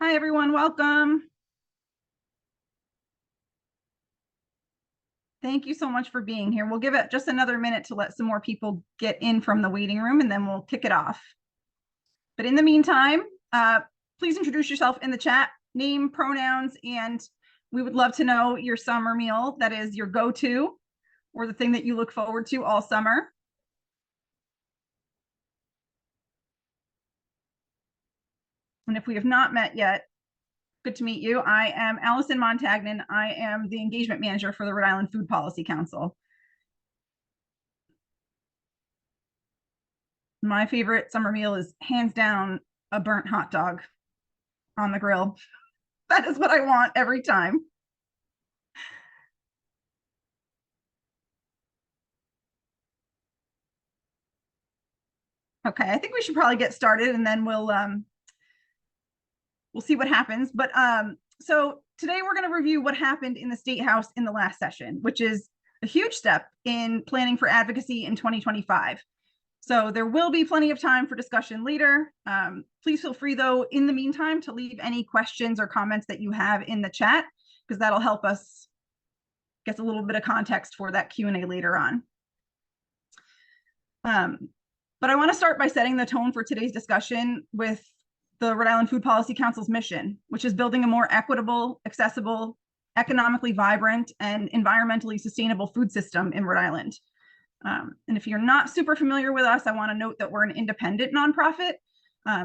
Hi, everyone. Welcome. Thank you so much for being here. We'll give it just another minute to let some more people get in from the waiting room, and then we'll kick it off. But in the meantime, please introduce yourself in the chat, name, pronouns, and we would love to know your summer meal that is your go-to or the thing that you look forward to all summer. And if we have not met yet, good to meet you. I am Allison Montagnan. I am the engagement manager for the Rhode Island Food Policy Council. My favorite summer meal is hands down a burnt hot dog on the grill. That is what I want every time. Okay, I think we should probably get started and then we'll see what happens. But so today we're going to review what happened in the State House in the last session, which is a huge step in planning for advocacy in 2025. So there will be plenty of time for discussion later. Please feel free, though, in the meantime, to leave any questions or comments that you have in the chat, because that'll help us get a little bit of context for that Q&A later on. But I want to start by setting the tone for today's discussion with the Rhode Island Food Policy Council's mission, which is building a more equitable, accessible, economically vibrant, and environmentally sustainable food system in Rhode Island. And if you're not super familiar with us, I want to note that we're an independent nonprofit.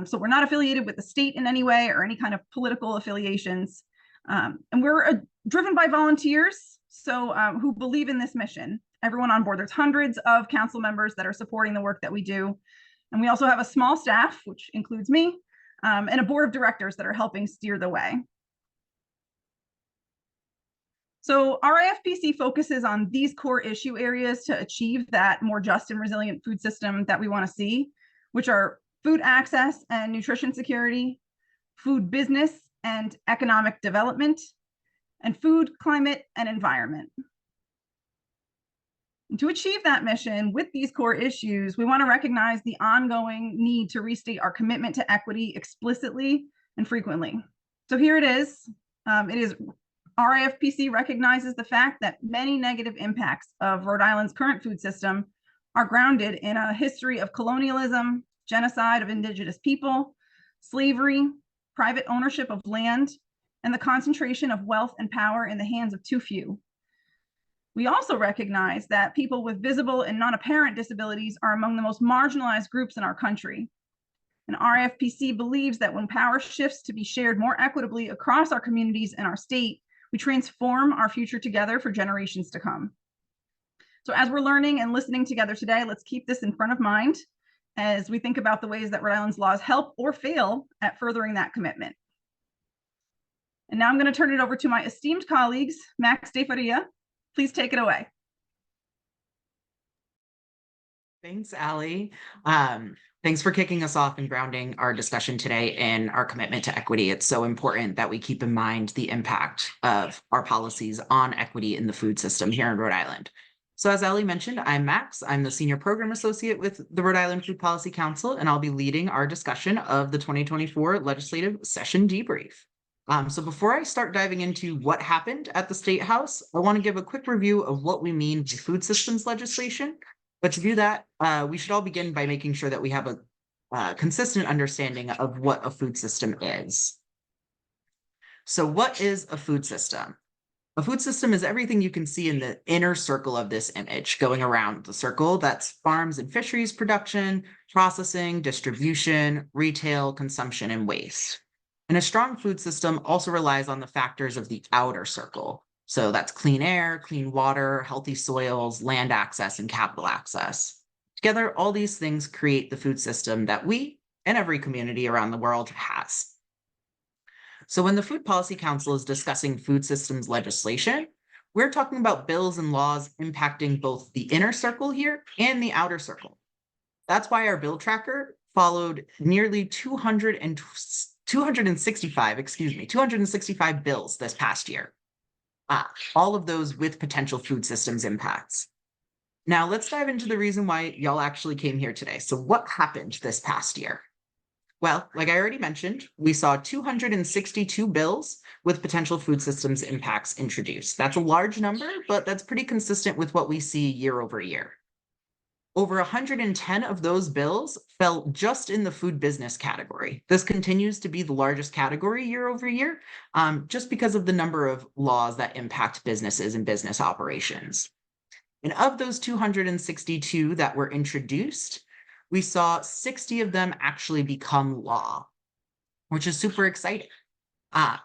So we're not affiliated with the state in any way or any kind of political affiliations. And we're driven by volunteers, so who believe in this mission. Everyone on board, there's hundreds of council members that are supporting the work that we do. And we also have a small staff, which includes me, and a board of directors that are helping steer the way. So RIFPC focuses on these core issue areas to achieve that more just and resilient food system that we want to see, which are food access and nutrition security, food business and economic development, and food, climate, and environment. And to achieve that mission with these core issues, we want to recognize the ongoing need to restate our commitment to equity explicitly and frequently. So here it is. RIFPC recognizes the fact that many negative impacts of Rhode Island's current food system are grounded in a history of colonialism, genocide of Indigenous people, slavery, private ownership of land, and the concentration of wealth and power in the hands of too few. We also recognize that people with visible and non-apparent disabilities are among the most marginalized groups in our country. And RIFPC believes that when power shifts to be shared more equitably across our communities and our state, we transform our future together for generations to come. So as we're learning and listening together today, let's keep this in front of mind as we think about the ways that Rhode Island's laws help or fail at furthering that commitment. And now I'm going to turn it over to my esteemed colleagues, Max De Faria. Please take it away. Thanks, Allie. Thanks for kicking us off and grounding our discussion today in our commitment to equity. It's so important that we keep in mind the impact of our policies on equity in the food system here in Rhode Island. So as Allie mentioned, I'm Max. I'm the Senior Program Associate with the Rhode Island Food Policy Council, and I'll be leading our discussion of the 2024 legislative session debrief. So before I start diving into what happened at the State House, I want to give a quick review of what we mean by food systems legislation. But to do that, we should all begin by making sure that we have a consistent understanding of what a food system is. So what is a food system? A food system is everything you can see in the inner circle of this image, going around the circle. That's farms and fisheries production, processing, distribution, retail, consumption, and waste. And a strong food system also relies on the factors of the outer circle. So that's clean air, clean water, healthy soils, land access, and capital access. Together, all these things create the food system that we and every community around the world has. So when the Food Policy Council is discussing food systems legislation, we're talking about bills and laws impacting both the inner circle here and the outer circle. That's why our bill tracker followed nearly 265 bills this past year. All of those with potential food systems impacts. Now let's dive into the reason why y'all actually came here today. So what happened this past year? Well, like I already mentioned, we saw 262 bills with potential food systems impacts introduced. That's a large number, but that's pretty consistent with what we see year over year. Over 110 of those bills fell just in the food business category. This continues to be the largest category year over year, just because of the number of laws that impact businesses and business operations. And of those 262 that were introduced, we saw 60 of them actually become law, which is super exciting. Uh,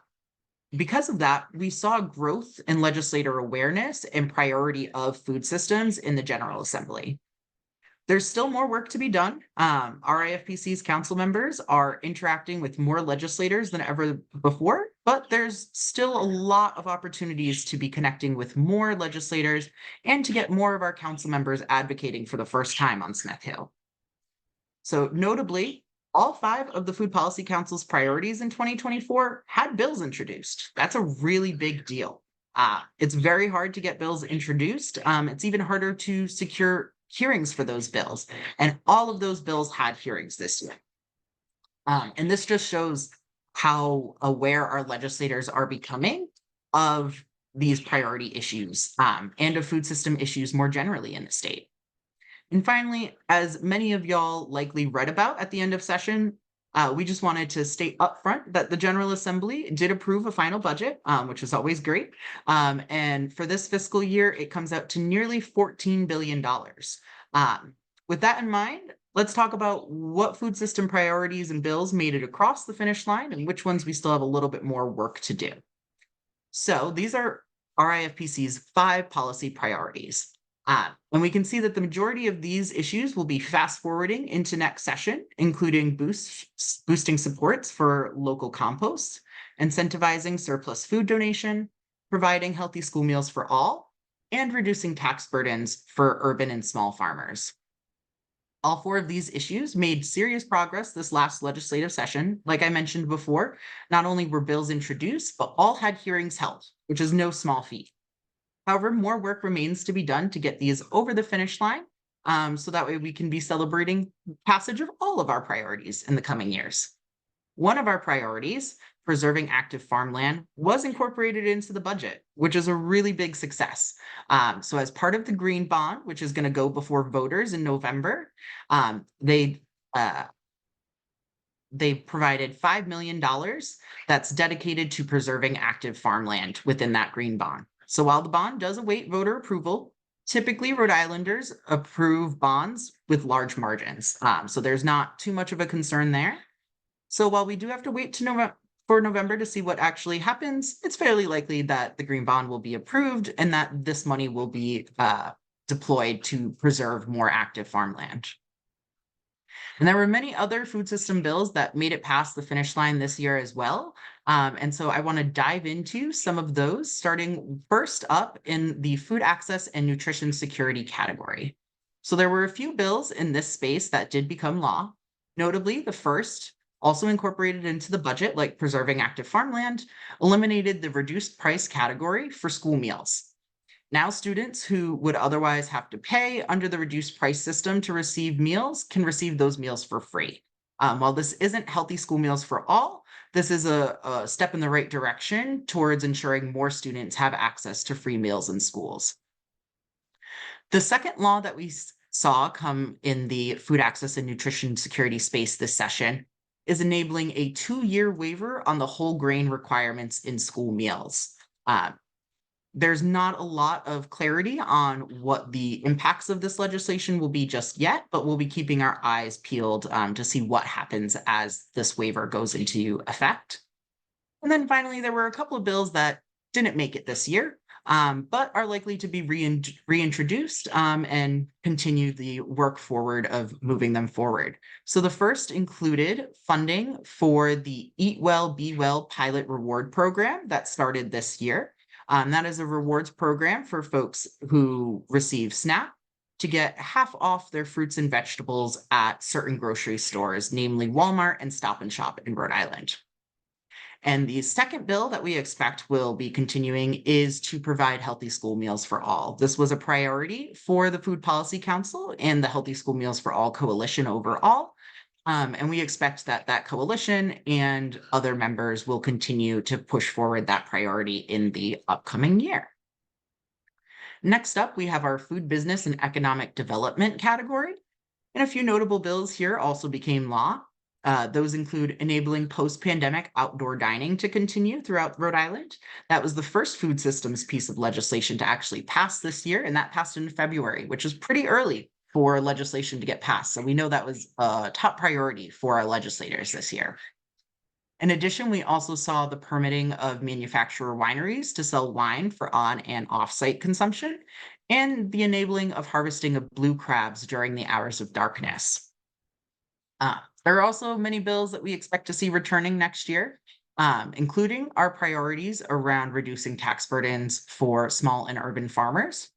because of that, we saw growth in legislator awareness and priority of food systems in the General Assembly. There's still more work to be done. RIFPC's council members are interacting with more legislators than ever before, but there's still a lot of opportunities to be connecting with more legislators and to get more of our council members advocating for the first time on Smith Hill. So notably, all 5 of the Food Policy Council's priorities in 2024 had bills introduced. That's a really big deal. It's very hard to get bills introduced. It's even harder to secure hearings for those bills. And all of those bills had hearings this year. And this just shows how aware our legislators are becoming of these priority issues and of food system issues more generally in the state. And finally, as many of y'all likely read about at the end of session, we just wanted to state upfront that the General Assembly did approve a final budget, which is always great. And for this fiscal year, it comes out to nearly $14 billion. With that in mind, let's talk about what food system priorities and bills made it across the finish line and which ones we still have a little bit more work to do. So these are RIFPC's 5 policy priorities. And we can see that the majority of these issues will be fast forwarding into next session, including boosting supports for local compost, incentivizing surplus food donation, providing healthy school meals for all, and reducing tax burdens for urban and small farmers. All 4 of these issues made serious progress this last legislative session. Like I mentioned before, not only were bills introduced, but all had hearings held, which is no small feat. However, more work remains to be done to get these over the finish line, so that way we can be celebrating passage of all of our priorities in the coming years. One of our priorities, preserving active farmland, was incorporated into the budget, which is a really big success. So as part of the Green Bond, which is going to go before voters in November, they provided $5 million that's dedicated to preserving active farmland within that Green Bond. So while the bond does await voter approval, typically Rhode Islanders approve bonds with large margins. So there's not too much of a concern there. So while we do have to wait to November to see what actually happens, it's fairly likely that the Green Bond will be approved and that this money will be deployed to preserve more active farmland. And there were many other food system bills that made it past the finish line this year as well. And so I want to dive into some of those, starting first up in the food access and nutrition security category. So there were a few bills in this space that did become law. Notably, the first, also incorporated into the budget, like preserving active farmland, eliminated the reduced price category for school meals. Now, students who would otherwise have to pay under the reduced price system to receive meals can receive those meals for free. While this isn't healthy school meals for all, this is a step in the right direction towards ensuring more students have access to free meals in schools. The second law that we saw come in the food access and nutrition security space this session is enabling a 2-year waiver on the whole grain requirements in school meals. There's not a lot of clarity on what the impacts of this legislation will be just yet, but we'll be keeping our eyes peeled to see what happens as this waiver goes into effect. And then finally, there were a couple of bills that didn't make it this year, but are likely to be reintroduced and continue the work forward of moving them forward. So the first included funding for the Eat Well, Be Well pilot reward program that started this year. That is a rewards program for folks who receive SNAP to get half off their fruits and vegetables at certain grocery stores, namely Walmart and Stop and Shop in Rhode Island. And the second bill that we expect will be continuing is to provide healthy school meals for all. This was a priority for the Food Policy Council and the Healthy School Meals for All Coalition overall. And we expect that that coalition and other members will continue to push forward that priority in the upcoming year. Next up, we have our food business and economic development category. And a few notable bills here also became law. Those include enabling post-pandemic outdoor dining to continue throughout Rhode Island. That was the first food systems piece of legislation to actually pass this year, and that passed in February, which is pretty early for legislation to get passed. So we know that was a top priority for our legislators this year. In addition, we also saw the permitting of manufacturer wineries to sell wine for on and off-site consumption, and the enabling of harvesting of blue crabs during the hours of darkness. There are also many bills that we expect to see returning next year, including our priorities around reducing tax burdens for small and urban farmers.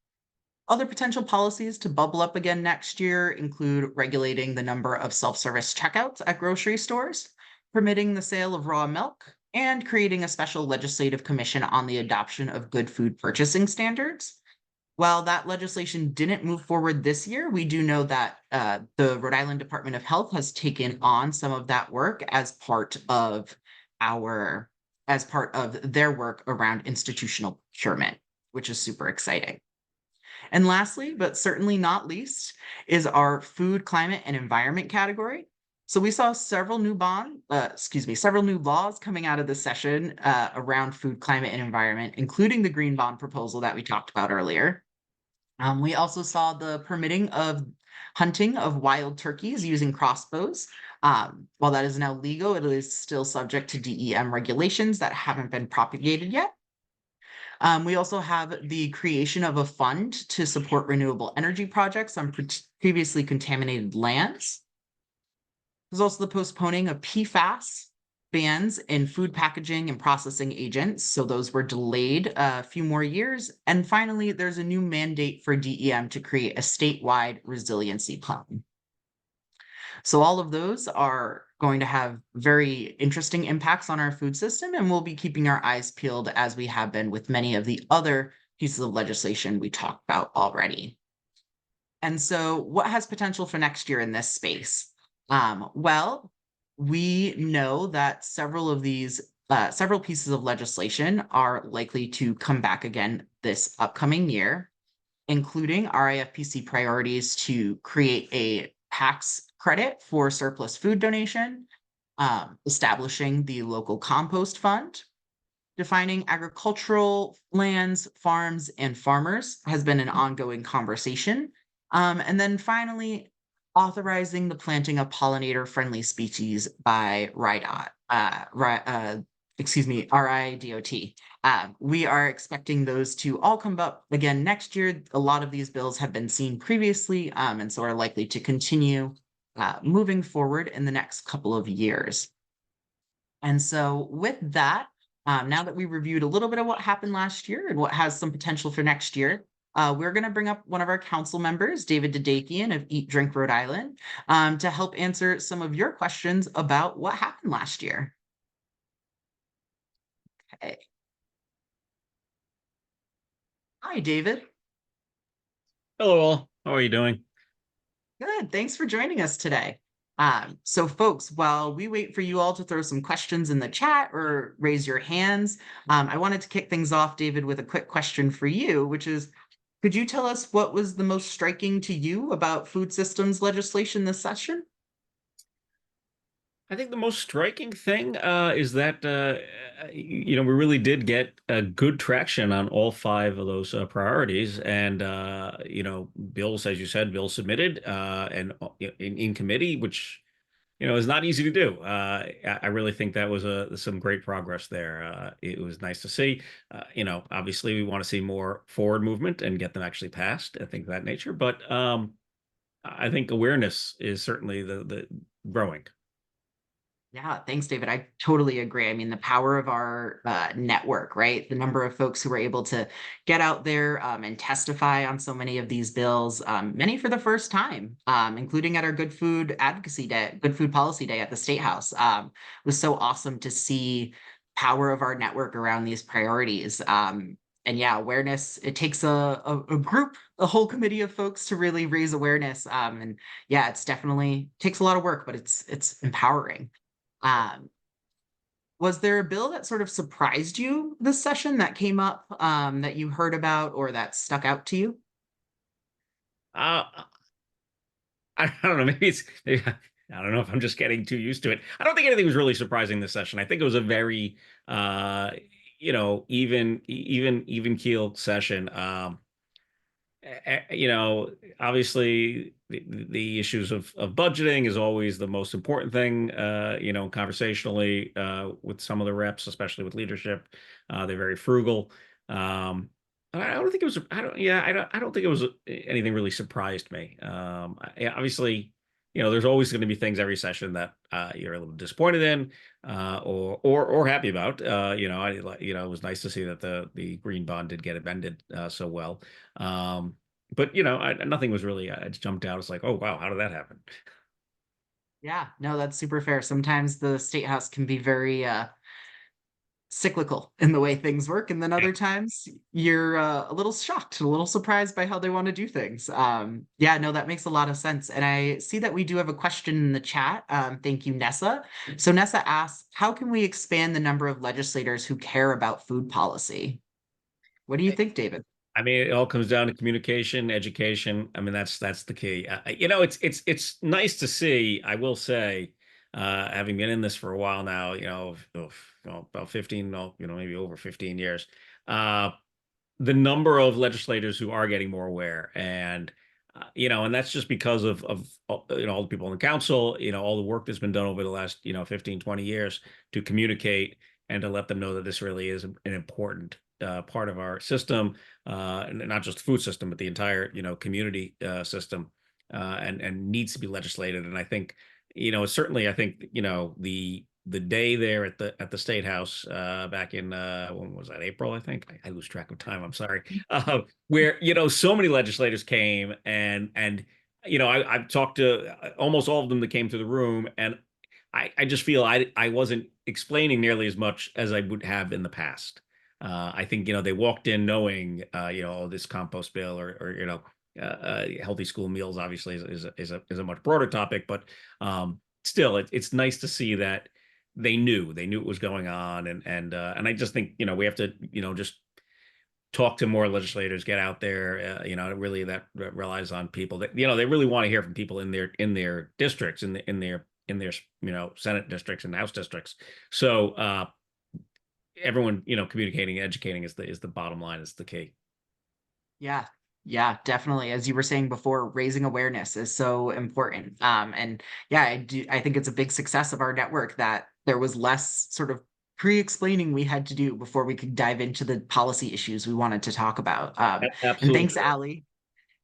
Other potential policies to bubble up again next year include regulating the number of self-service checkouts at grocery stores, permitting the sale of raw milk, and creating a special legislative commission on the adoption of good food purchasing standards. While that legislation didn't move forward this year, we do know that the Rhode Island Department of Health has taken on some of that work as part of their work around institutional procurement, which is super exciting. And lastly, but certainly not least, is our food, climate, and environment category. So we saw several new laws coming out of this session around food, climate, and environment, including the green bond proposal that we talked about earlier. We also saw the permitting of hunting of wild turkeys using crossbows. While that is now legal, it is still subject to DEM regulations that haven't been propagated yet. We also have the creation of a fund to support renewable energy projects on previously contaminated lands. There's also the postponing of PFAS bans in food packaging and processing agents. So those were delayed a few more years. And finally, there's a new mandate for DEM to create a statewide resiliency plan. So all of those are going to have very interesting impacts on our food system, and we'll be keeping our eyes peeled as we have been with many of the other pieces of legislation we talked about already. And so what has potential for next year in this space? Well, we know that several pieces of legislation are likely to come back again this upcoming year, including RIFPC priorities to create a tax credit for surplus food donation, establishing the local compost fund, defining agricultural lands, farms, and farmers has been an ongoing conversation. And then finally, authorizing the planting of pollinator-friendly species by RIDOT. We are expecting those to all come up again next year. A lot of these bills have been seen previously, and so are likely to continue moving forward in the next couple of years. And so with that, now that we reviewed a little bit of what happened last year and what has some potential for next year, we're going to bring up one of our council members, David Dedakian of Eat Drink Rhode Island, to help answer some of your questions about what happened last year. Okay. Hi, David. Hello, all. How are you doing? Good. Thanks for joining us today. So folks, while we wait for you all to throw some questions in the chat or raise your hands, I wanted to kick things off, David, with a quick question for you, which is, could you tell us what was the most striking to you about food systems legislation this session? I think the most striking thing is that we really did get a good traction on all five of those priorities, and bills, as you said, bills submitted and in committee, which is not easy to do. I really think that was some great progress there. It was nice to see. Obviously, we want to see more forward movement and get them actually passed. I think that nature, but I think awareness is certainly the growing. Yeah, thanks, David. I totally agree. I mean, the power of our network, right? The number of folks who were able to get out there and testify on so many of these bills, many for the first time, including at our Good Food Advocacy Day, Good Food Policy Day at the State House. Was so awesome to see power of our network around these priorities. And yeah, awareness, it takes a group, a whole committee of folks to really raise awareness. And yeah, it's definitely takes a lot of work, but it's empowering. Um, was there a bill that sort of surprised you this session that came up that you heard about or that stuck out to you? Uh, I don't know. Maybe I don't know if I'm just getting too used to it. I don't think anything was really surprising this session. I think it was a very, uh, even keel session. You know, obviously the issues of budgeting is always the most important thing, conversationally, with some of the reps, especially with leadership. They're very frugal. Um, I don't think it was, I don't think it was anything really surprised me. Obviously, there's always going to be things every session that, you're a little disappointed in, or happy about. It was nice to see that the green bond did get amended, so well. But nothing was really, it jumped out. It's like, oh wow, how did that happen? Yeah, no, that's super fair. Sometimes the state house can be very cyclical in the way things work, and then Yeah. other times you're a little shocked, a little surprised by how they want to do things. Yeah, no, that makes a lot of sense. And I see that we do have a question in the chat. Thank you, Nessa. So Nessa asks, how can we expand the number of legislators who care about food policy? What do you think, David? I mean, it all comes down to communication, education. I mean, that's the key. It's nice to see. I will say, having been in this for a while now, about 15, no, maybe over 15 years. Uh, the number of legislators who are getting more aware, and that's just because of all the people in the council, all the work that's been done over the last 15, 20 years to communicate and to let them know that this really is an important, part of our system, and not just the food system but the entire community, system, and needs to be legislated. And I think, certainly, I think, the day there at the State House, back in, when was that, April, I think. I lose track of time, I'm sorry. Where so many legislators came, and I've talked to, almost all of them that came to the room, and I just feel I wasn't explaining nearly as much as I would have in the past. I think they walked in knowing, oh, this compost bill, or healthy school meals obviously is a much broader topic, but still, it's nice to see that they knew it was going on. And I just think we have to just talk to more legislators, get out there. Really, that relies on people that they really want to hear from people in their districts, in their Senate districts and House districts. So everyone communicating, educating is the bottom line, is the key. Yeah, yeah, definitely. As you were saying before, raising awareness is so important. And yeah, I think it's a big success of our network that there was less sort of pre-explaining we had to do before we could dive into the policy issues we wanted to talk about. And thanks, Absolutely. Allie,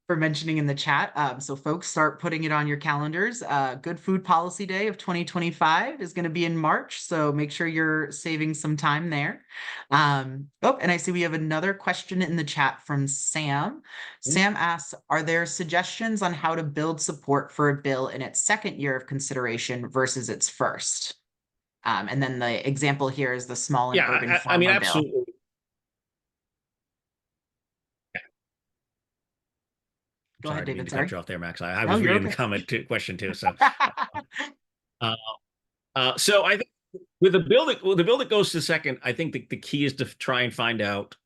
for mentioning in the chat. So folks, start putting it on your calendars. Good Food Policy Day of 2025 is going to be in March, so make sure you're saving some time there. Oh, and I see we have another question in the chat from Sam. Sam asks, are there suggestions on how to build support for a bill in its second year of consideration versus its first? And then the example here is the small and Yeah, urban I mean, farmer bill. absolutely. Go Sorry, ahead, I didn't mean David. to cut Sorry. you off there, Max. I No, was you're reading the okay. question too. So I think with the bill that goes to second, I think the key is to try and find out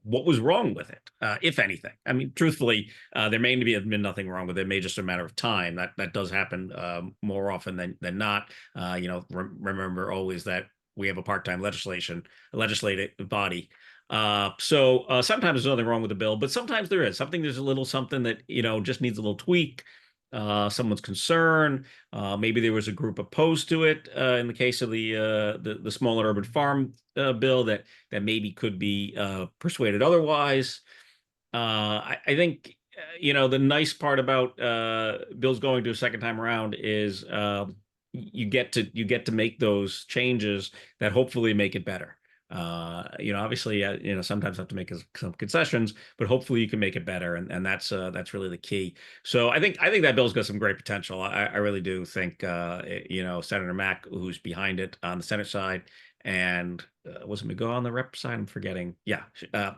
what was wrong with it, if anything. I mean, truthfully, there may been nothing wrong with it. It may just a matter of time. That does happen, more often than not. Remember always that we have a part-time legislative body. So sometimes there's nothing wrong with the bill, but sometimes there is something. There's a little something that just needs a little tweak. Someone's concern. Maybe there was a group opposed to it, in the case of the smaller urban farm, bill, that maybe could be persuaded otherwise. I think the nice part about bills going to a second time around is, you get to make those changes that hopefully make it better. Obviously, sometimes have to make some concessions, but hopefully you can make it better, and that's really the key. So I think that bill's got some great potential. I really do think, Senator Mack, who's behind it on the Senate side, and was it McGaw on the rep side? I'm forgetting. Yeah,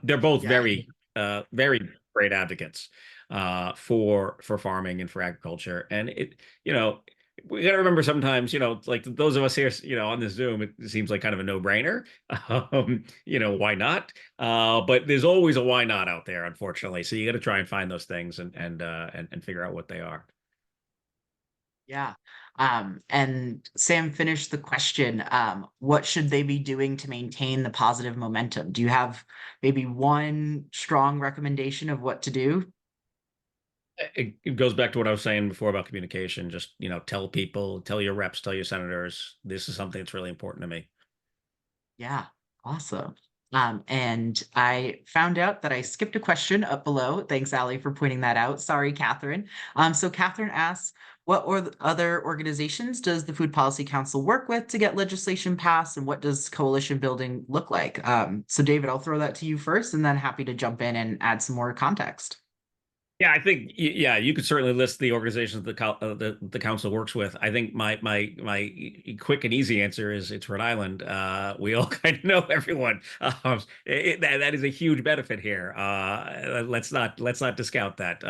they're both Yeah. very great advocates for farming and for agriculture. And we got to remember sometimes, like those of us here, on this Zoom, it seems like kind of a no-brainer. Why not? But there's always a why not out there, unfortunately. So you got to try and find those things and figure out what they are. Yeah. And Sam finished the question. What should they be doing to maintain the positive momentum? Do you have maybe one strong recommendation of what to do? It goes back to what I was saying before about communication. Just, tell people, tell your reps, tell your senators, this is something that's really important to me. Yeah, awesome. And I found out that I skipped a question up below. Thanks, Allie, for pointing that out. Sorry, Catherine. So Catherine asks, what other organizations does the Food Policy Council work with to get legislation passed, and what does coalition building look like? So David, I'll throw that to you first, and then happy to jump in and add some more context. Yeah, I think you could certainly list the organizations the council works with. I think my quick and easy answer is it's Rhode Island. We all kind of know everyone. That is a huge benefit here. Let's not discount that.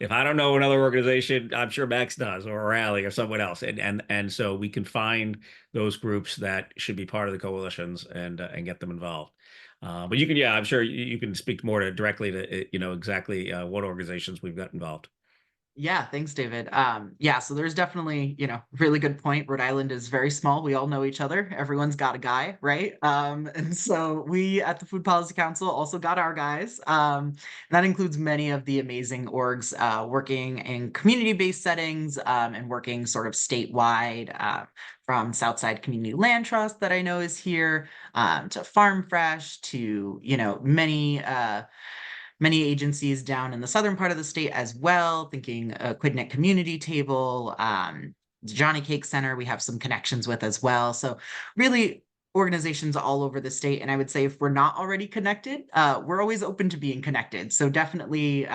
If I don't know another organization, I'm sure Max does, or Rally, or someone else, and so we can find those groups that should be part of the coalitions and get them involved. But you can, I'm sure you can speak more directly to, exactly what organizations we've got involved. Yeah, thanks, David. Yeah, so there's definitely, really good point. Rhode Island is very small. We all know each other. Everyone's got a guy, right? And so we at the Food Policy Council also got our guys. That includes many of the amazing orgs working in community-based settings and working sort of statewide, from Southside Community Land Trust that I know is here, to Farm Fresh, to, many agencies down in the southern part of the state as well, thinking Quidnet Community Table, Johnny Cake Center, we have some connections with as well. So really organizations all over the state. And I would say if we're not already connected, we're always open to being connected. So definitely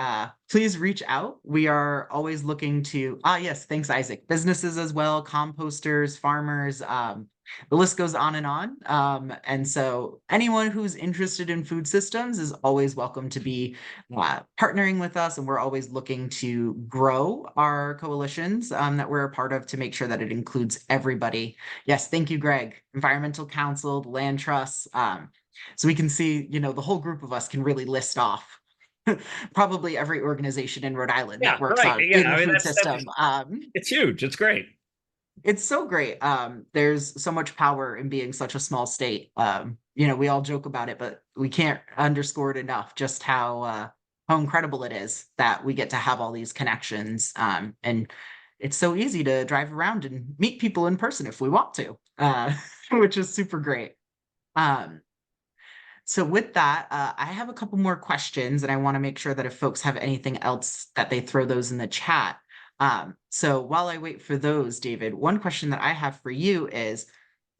please reach out. We are always looking to, yes, thanks, Isaac. Businesses as well, composters, farmers, the list goes on and on. And so anyone who's interested in food systems is always welcome to be partnering with us. And we're always looking to grow our coalitions that we're a part of to make sure that it includes everybody. Yes, thank you, Greg. Environmental Council, the Land Trust. So we can see, the whole group of us can really list off probably every organization in Rhode Island that works right. in the food system. It's huge. It's great. It's so great. There's so much power in being such a small state. We all joke about it, but we can't underscore it enough just how incredible it is that we get to have all these connections. And it's so easy to drive around and meet people in person if we want to, which is super great. So with that, I have a couple more questions, and I want to make sure that if folks have anything else that they throw those in the chat. So while I wait for those, David, one question that I have for you is,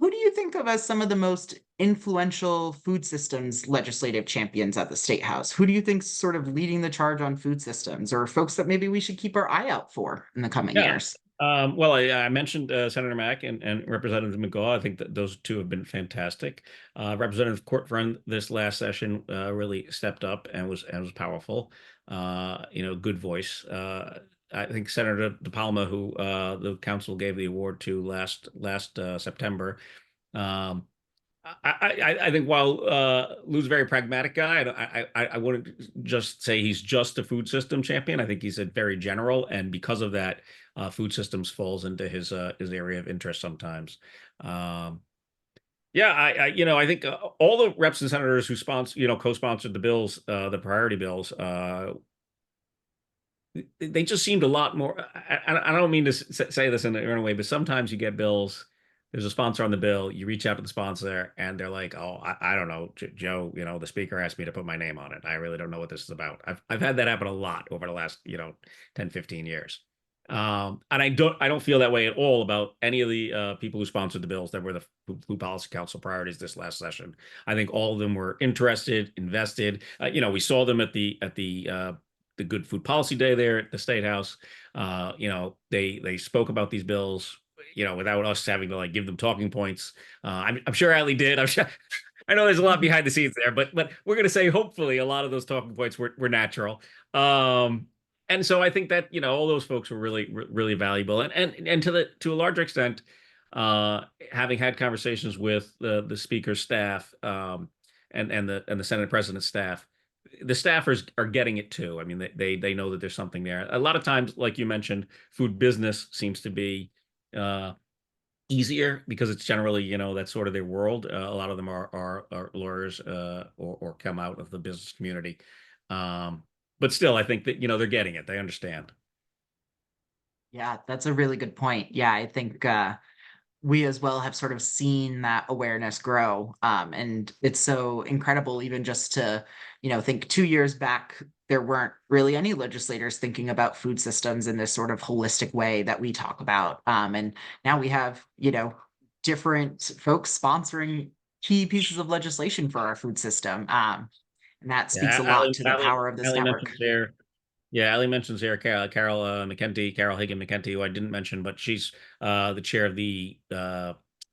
who do you think of as some of the most influential food systems legislative champions at the State House? Who do you think's sort of leading the charge on food systems, or folks that maybe we should keep our eye out for in the coming years? Well, I mentioned Senator Mack and Representative McGaw. I think that those two have been fantastic. Representative Courtfriend this last session really stepped up and was powerful. Good voice. I think Senator DePalma, who the council gave the award to last September. I think while Lou's a very pragmatic guy, I wouldn't just say he's just a food system champion. I think he's a very general, and because of that, food systems falls into his area of interest sometimes. I think all the reps and senators who co-sponsored the bills, the priority bills, they just seemed a lot more. I don't mean to say this in a way, but sometimes you get bills. There's a sponsor on the bill. You reach out to the sponsor, and they're like, "Oh, I don't know, Joe. The speaker asked me to put my name on it. I really don't know what this is about." I've had that happen a lot over the last 10, 15 years. And I don't feel that way at all about any of the people who sponsored the bills that were the Food Policy Council priorities this last session. I think all of them were interested, invested. We saw them at the Good Food Policy Day there at the State House. They spoke about these bills without us having to like give them talking points. I'm sure Ali did. I'm sure. I know there's a lot behind the scenes there, but we're going to say hopefully a lot of those talking points were natural. And so I think that all those folks were really valuable, and to a larger extent, having had conversations with the speaker's staff, and the Senate President's staff, the staffers are getting it too. I mean, they know that there's something there. A lot of times, like you mentioned, food business seems to be uh, easier because it's generally, that's sort of their world. A lot of them are lawyers, or come out of the business community. But still, I think that, they're getting it. They understand. Yeah, that's a really good point. Yeah, I think we as well have sort of seen that awareness grow. And it's so incredible, even just to, think 2 years back, there weren't really any legislators thinking about food systems in this sort of holistic way that we talk about. And now we have, different folks sponsoring key pieces of legislation for our food system. And that speaks Yeah, a lot to the power of this Ali network. mentions there. Yeah, Ali mentions there Carol McKenty, Carol Hagan McKenty, who I didn't mention, but she's the chair of the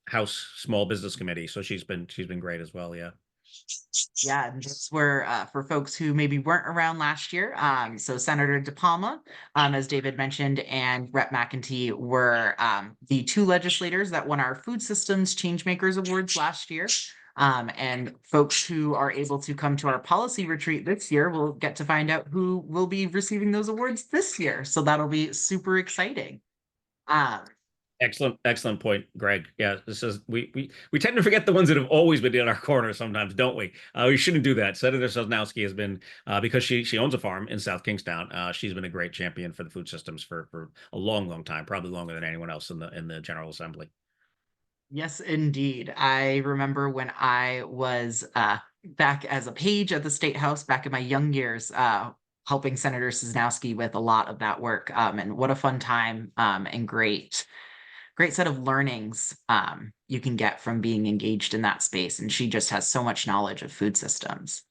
House Small Business Committee, so she's been great as well. Yeah. Yeah, and those were for folks who maybe weren't around last year. So Senator DePalma, as David mentioned, and Rep. McEntee were the two legislators that won our Food Systems Changemakers Awards last year. And folks who are able to come to our policy retreat this year will get to find out who will be receiving those awards this year. So that'll be super exciting. Um, Excellent point, Greg. Yeah, this is we tend to forget the ones that have always been in our corner sometimes, don't we? We shouldn't do that. Senator Sosnowski has been because she owns a farm in South Kingstown. She's been a great champion for the food systems for a long time, probably longer than anyone else in the General Assembly. Yes, indeed. I remember when I was back as a page at the State House back in my young years, helping Senator Sosnowski with a lot of that work. And what a fun time, and great set of learnings you can get from being engaged in that space. And she just has so much knowledge of food systems.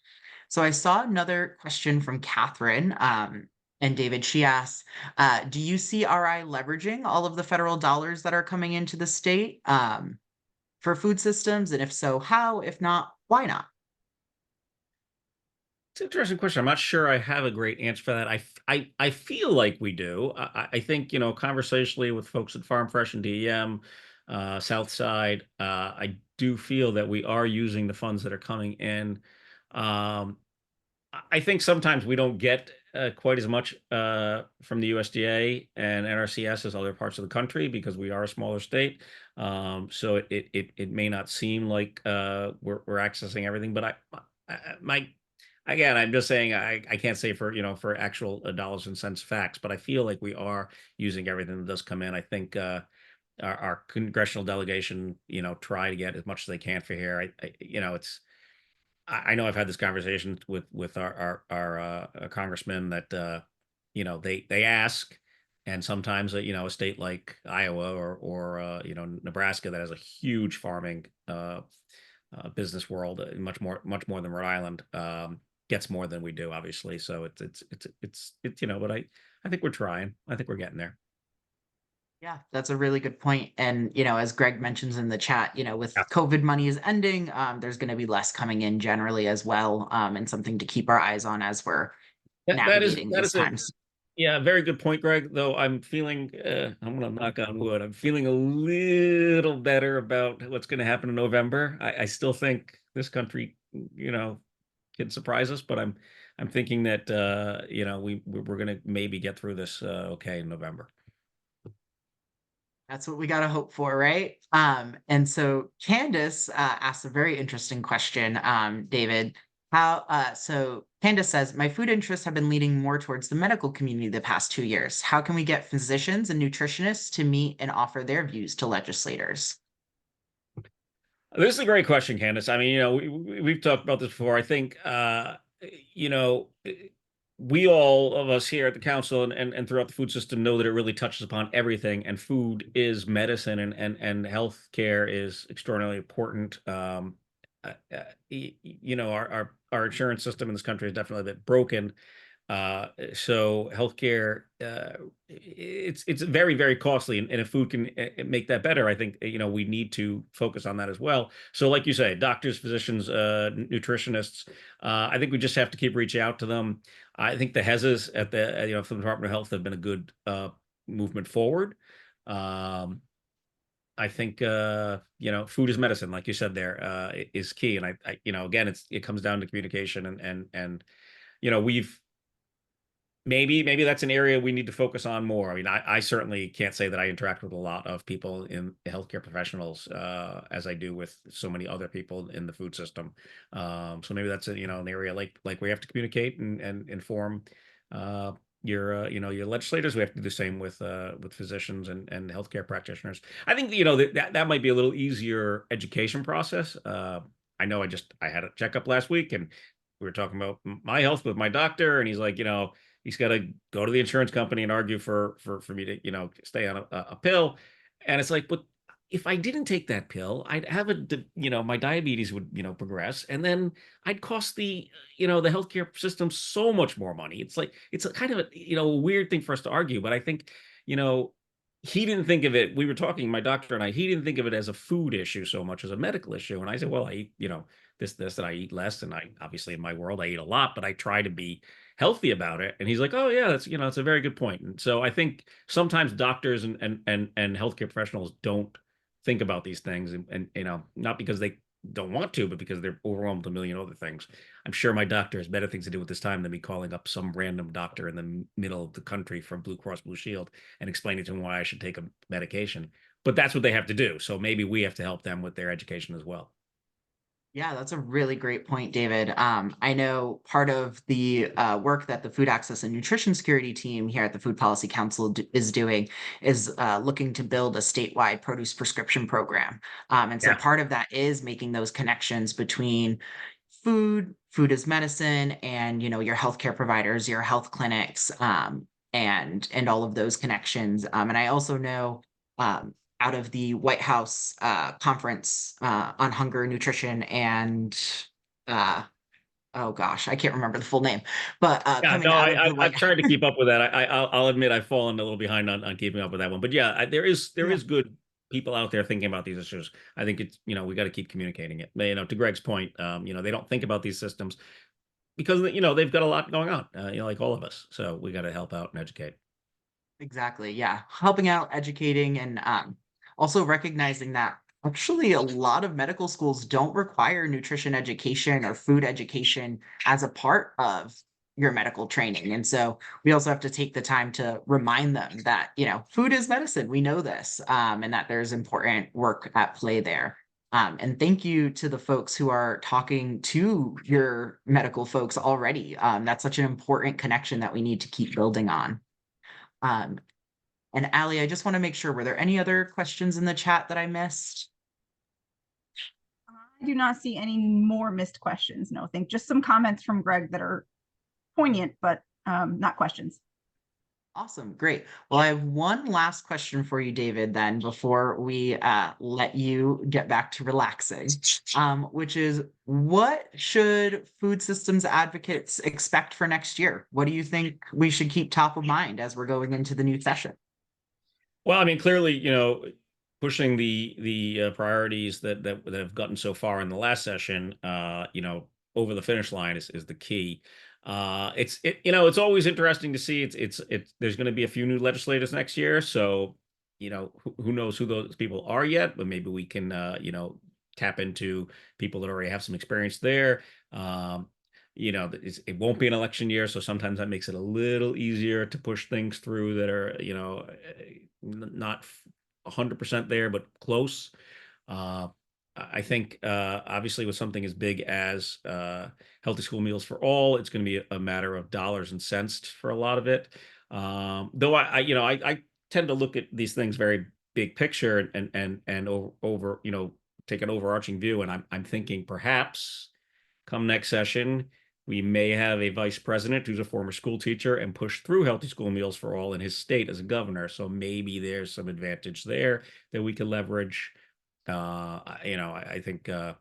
So I saw another question from Catherine. And David, she asks, do you see RI leveraging all of the federal dollars that are coming into the state for food systems? And if so, how? If not, why not? It's an interesting question. I'm not sure I have a great answer for that. I feel like we do. I think, conversationally with folks at Farm Fresh and DEM, South Side, I do feel that we are using the funds that are coming in. Um, I think sometimes we don't get quite as much from the USDA and NRCS as other parts of the country because we are a smaller state. So it may not seem like we're accessing everything, but my again, I'm just saying I can't say for actual dollars and cents facts, but I feel like we are using everything that does come in. I think our congressional delegation, try to get as much as they can for here. It's I know I've had this conversation with our congressman that they ask, and sometimes a state like Iowa or Nebraska that has a huge farming business world, much more than Rhode Island, gets more than we do, obviously. So it's but I think we're trying. I think we're getting there. Yeah, that's a really good point. And, as Greg mentions in the chat, with Yeah. COVID money is ending, there's going to be less coming in generally as well, and something to keep our eyes on as we're That is navigating that these is a times. Yeah, very good point, Greg. Though I'm feeling, I'm gonna knock on wood. I'm feeling a little better about what's going to happen in November. I still think this country, can surprise us, but I'm thinking that we're going to maybe get through this okay in November. That's what we got to hope for, right? And so Candace asked a very interesting question, David. So Candace says, my food interests have been leaning more towards the medical community the past 2 years. How can we get physicians and nutritionists to meet and offer their views to legislators? This is a great question, Candace. I mean, we've talked about this before. I think, you know, we all of us here at the council and throughout the food system know that it really touches upon everything, and food is medicine, and health care is extraordinarily important. Our insurance system in this country is definitely a bit broken. So healthcare, it's very, very costly, and if food can make that better, I think we need to focus on that as well. So, like you say, doctors, physicians, nutritionists, I think we just have to keep reaching out to them. I think the HESAs at the from the Department of Health have been a good movement forward. Um, I think food is medicine, like you said there, is key, and again, it comes down to communication, and we've maybe that's an area we need to focus on more. I mean, I certainly can't say that I interact with a lot of people in healthcare professionals as I do with so many other people in the food system. So maybe that's an area like we have to communicate and inform uh, your legislators. We have to do the same with physicians and healthcare practitioners. I think that might be a little easier education process. I know I had a checkup last week, and we were talking about my health with my doctor, and he's like, he's got to go to the insurance company and argue for me to stay on a pill. And it's like, but if I didn't take that pill, I'd have my diabetes would progress, and then I'd cost the healthcare system so much more money. It's like it's a kind of a weird thing for us to argue, but I think you know he didn't think of it. We were talking, my doctor and I, he didn't think of it as a food issue so much as a medical issue. And I said, well, I eat this, and I eat less, and I obviously in my world I eat a lot, but I try to be healthy about it. And he's like, oh yeah, that's it's a very good point. And so I think sometimes doctors and healthcare professionals don't think about these things, and not because they don't want to, but because they're overwhelmed with a million other things. I'm sure my doctor has better things to do with this time than me calling up some random doctor in the middle of the country from Blue Cross Blue Shield and explaining to him why I should take a medication. But that's what they have to do. So maybe we have to help them with their education as well. Yeah, that's a really great point, David. I know part of the work that the Food Access and Nutrition Security team here at the Food Policy Council is doing is looking to build a statewide produce prescription program. And so Yeah. part of that is making those connections between food as medicine, and your healthcare providers, your health clinics, and all of those connections. And I also know um, out of the White House conference on hunger, nutrition, and uh, oh gosh, I can't remember the full name, but Yeah, coming no, out of the I've White tried to keep up with that. I'll admit I've fallen a little behind on keeping up with that one. But yeah, there yeah, is good people out there thinking about these issues. I think it's we got to keep communicating it. To Greg's point, they don't think about these systems because they've got a lot going on. Like all of us. So we got to help out and educate. exactly. Yeah. Helping out, educating, and also recognizing that actually a lot of medical schools don't require nutrition education or food education as a part of your medical training. And so we also have to take the time to remind them that, food is medicine. We know this, and that there's important work at play there. And thank you to the folks who are talking to your medical folks already. That's such an important connection that we need to keep building on. Um, and Allie, I just want to make sure, were there any other questions in the chat that I missed? I do not see any more missed questions. No, I think just some comments from Greg that are poignant, but not questions. Awesome, great. Well, I have one last question for you, David, then before we let you get back to relaxing, which is what should food systems advocates expect for next year? What do you think we should keep top of mind as we're going into the new session? Well, I mean, clearly, pushing the priorities that have gotten so far in the last session, over the finish line is the key. It's always interesting to see. It's there's going to be a few new legislators next year, so who knows who those people are yet, but maybe we can tap into people that already have some experience there. It won't be an election year, so sometimes that makes it a little easier to push things through that are not 100% there, but close. Uh, I think obviously with something as big as healthy school meals for all, it's going to be a matter of dollars and cents for a lot of it. Though I tend to look at these things very big picture and over take an overarching view, and I'm thinking perhaps come next session, we may have a vice president who's a former school teacher and push through healthy school meals for all in his state as a governor. So maybe there's some advantage there that we could leverage. I think Governor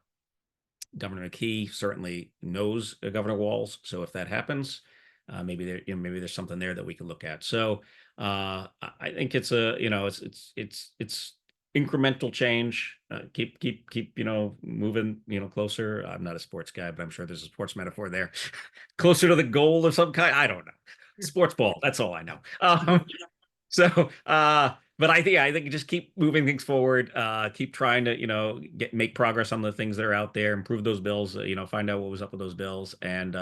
McKee certainly knows Governor Walz. So if that happens, maybe maybe there's something there that we can look at. So I think it's a, it's incremental change. Keep, moving, closer. I'm not a sports guy, but I'm sure there's a sports metaphor there. Closer to the goal of some kind. I don't know. Sports ball. That's all I know. So, but I think just keep moving things forward. Keep trying to, make progress on the things that are out there, improve those bills, find out what was up with those bills. And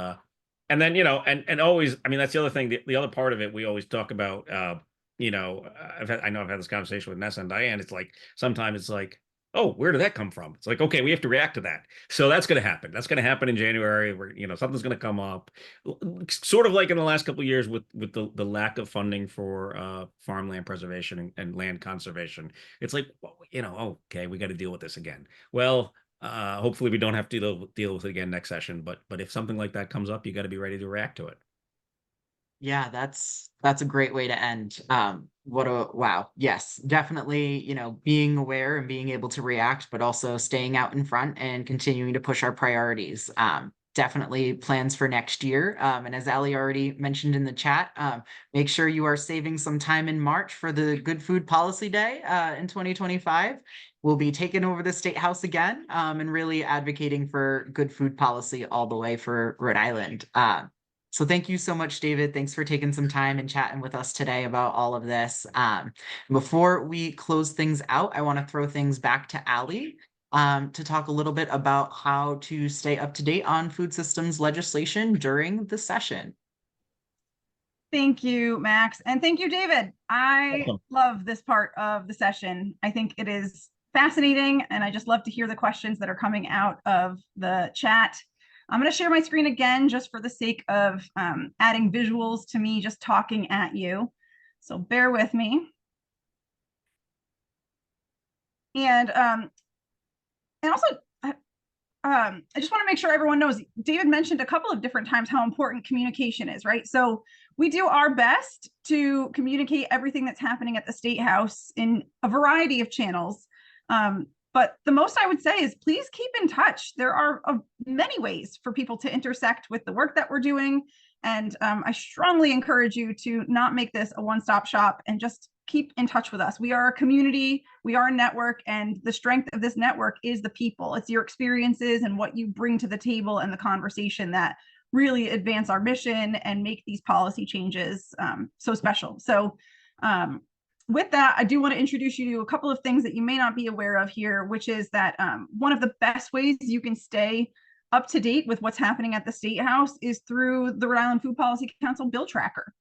then, and always, I mean, that's the other thing, the other part of it, we always talk about, I know I've had this conversation with Nessa and Diane. It's like, sometimes it's like, oh, where did that come from? It's like, okay, we have to react to that. So that's going to happen. That's going to happen in January where, something's going to come up. Sort of like in the last couple of years with the lack of funding for farmland preservation and land conservation. It's like, okay, we got to deal with this again. Well, hopefully we don't have to deal with it again next session. But if something like that comes up, you got to be ready to react to it. Yeah, that's a great way to end. Wow. Yes, definitely, being aware and being able to react, but also staying out in front and continuing to push our priorities. Definitely plans for next year. And as Ali already mentioned in the chat, make sure you are saving some time in March for the Good Food Policy Day in 2025. We'll be taking over the State House again, and really advocating for good food policy all the way for Rhode Island. So thank you so much, David. Thanks for taking some time and chatting with us today about all of this. Before we close things out, I want to throw things back to Ali to talk a little bit about how to stay up to date on food systems legislation during the session. Thank you, Max. And thank you, David. I love this part of the session. I think it is fascinating, and I just love to hear the questions that are coming out of the chat. I'm going to share my screen again just for the sake of adding visuals to me just talking at you. So bear with me. And also, I just want to make sure everyone knows, David mentioned a couple of different times how important communication is, right? So we do our best to communicate everything that's happening at the State House in a variety of channels. But the most I would say is please keep in touch. There are many ways for people to intersect with the work that we're doing. And I strongly encourage you to not make this a one-stop shop and just keep in touch with us. We are a community, we are a network, and the strength of this network is the people. It's your experiences and what you bring to the table and the conversation that really advance our mission and make these policy changes so special. So with that, I do want to introduce you to a couple of things that you may not be aware of here, which is that one of the best ways you can stay up to date with what's happening at the State House is through the Rhode Island Food Policy Council Bill Tracker.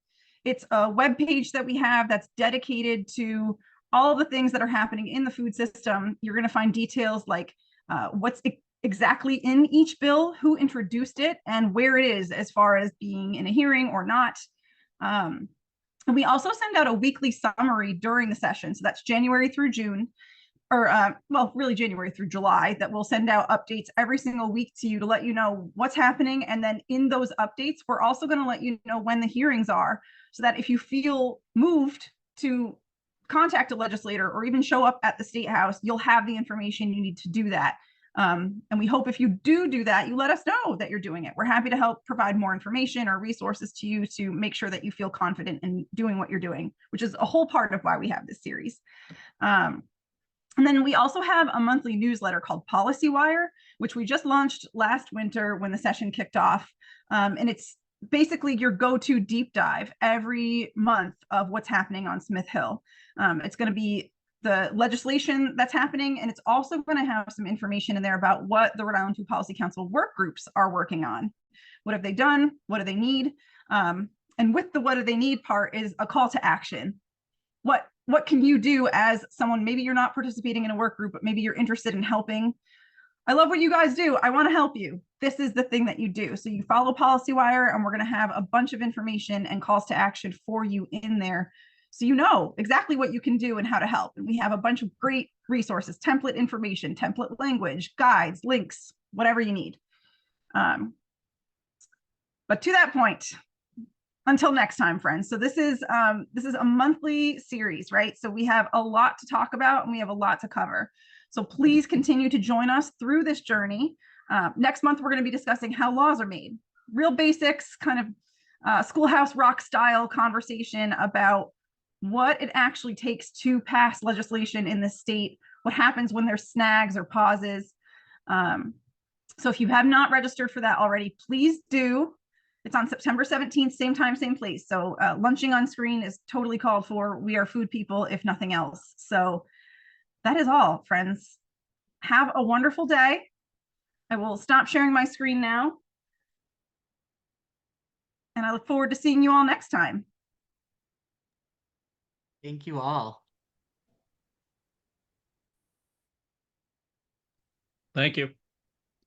It's a web page that we have that's dedicated to all the things that are happening in the food system. You're going to find details like what's exactly in each bill, who introduced it, and where it is as far as being in a hearing or not. And we also send out a weekly summary during the session. So that's January through June, or well, really January through July, that we'll send out updates every single week to you to let you know what's happening. And then in those updates, we're also going to let you know when the hearings are, so that if you feel moved to contact a legislator or even show up at the State House, you'll have the information you need to do that. And we hope if you do that, you let us know that you're doing it. We're happy to help provide more information or resources to you to make sure that you feel confident in doing what you're doing, which is a whole part of why we have this series. And then we also have a monthly newsletter called Policy Wire, which we just launched last winter when the session kicked off. And it's basically your go-to deep dive every month of what's happening on Smith Hill. It's going to be the legislation that's happening, and it's also going to have some information in there about what the Rhode Island Food Policy Council work groups are working on. What have they done? What do they need? And with the what do they need part is a call to action. What can you do as someone, maybe you're not participating in a work group, but maybe you're interested in helping? I love what you guys do. I want to help you. This is the thing that you do. So you follow Policy Wire, and we're going to have a bunch of information and calls to action for you in there, so you know exactly what you can do and how to help. And we have a bunch of great resources, template information, template language, guides, links, whatever you need. But to that point, until next time, friends. So this is a monthly series, right? So we have a lot to talk about and we have a lot to cover. So please continue to join us through this journey. Next month, we're going to be discussing how laws are made, real basics, kind of schoolhouse rock style conversation about what it actually takes to pass legislation in this state, what happens when there's snags or pauses. So if you have not registered for that already, please do. It's on September 17th, same time, same place. So lunching on screen is totally called for. We are food people, if nothing else. So that is all, friends. Have a wonderful day. I will stop sharing my screen now. And I look forward to seeing you all next time. Thank you all. Thank you.